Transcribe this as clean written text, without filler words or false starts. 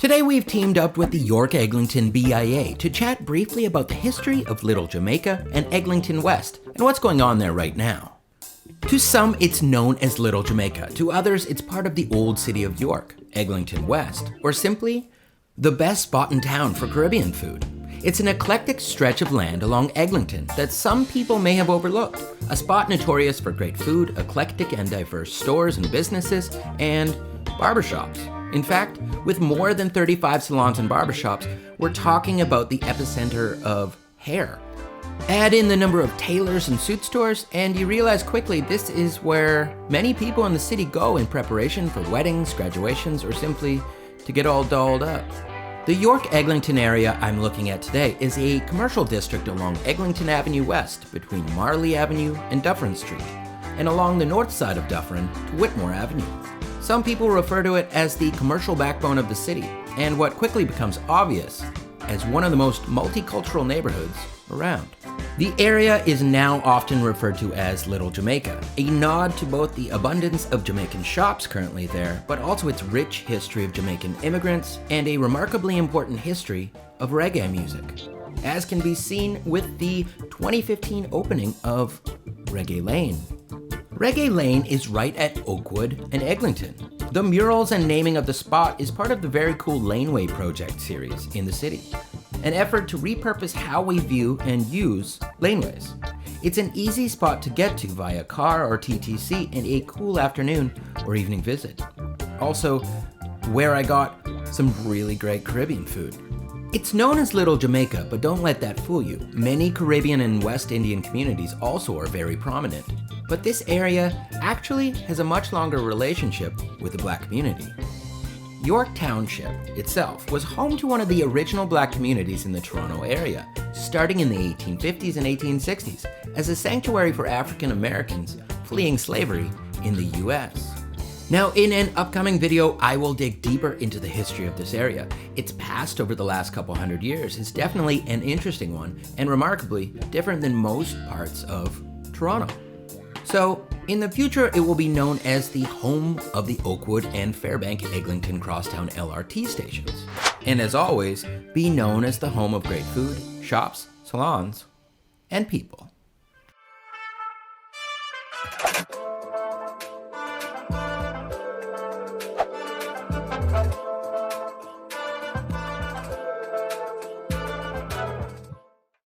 Today we've teamed up with the York-Eglinton BIA to chat briefly about the history of Little Jamaica and Eglinton West and what's going on there right now. To some, it's known as Little Jamaica. To others, it's part of the old city of York, Eglinton West, or simply the best spot in town for Caribbean food. It's an eclectic stretch of land along Eglinton that some people may have overlooked, a spot notorious for great food, eclectic and diverse stores and businesses, and barbershops. In fact, with more than 35 salons and barbershops, we're talking about the epicenter of hair. Add in the number of tailors and suit stores, and you realize quickly this is where many people in the city go in preparation for weddings, graduations, or simply to get all dolled up. The York-Eglinton area I'm looking at today is a commercial district along Eglinton Avenue West between Marley Avenue and Dufferin Street, and along the north side of Dufferin to Whitmore Avenue. Some people refer to it as the commercial backbone of the city, and what quickly becomes obvious as one of the most multicultural neighborhoods around. The area is now often referred to as Little Jamaica, a nod to both the abundance of Jamaican shops currently there, but also its rich history of Jamaican immigrants and a remarkably important history of reggae music, as can be seen with the 2015 opening of Reggae Lane. Reggae Lane is right at Oakwood and Eglinton. The murals and naming of the spot is part of the very cool Laneway Project series in the city, an effort to repurpose how we view and use laneways. It's an easy spot to get to via car or TTC and a cool afternoon or evening visit. Also, where I got some really great Caribbean food. It's known as Little Jamaica, but don't let that fool you. Many Caribbean and West Indian communities also are very prominent. But this area actually has a much longer relationship with the Black community. York Township itself was home to one of the original Black communities in the Toronto area, starting in the 1850s and 1860s as a sanctuary for African Americans fleeing slavery in the US. Now, in an upcoming video, I will dig deeper into the history of this area. Its past over the last couple hundred years is definitely an interesting one and remarkably different than most parts of Toronto. So, in the future, it will be known as the home of the Oakwood and Fairbank-Eglinton Crosstown LRT stations. And as always, be known as the home of great food, shops, salons, and people.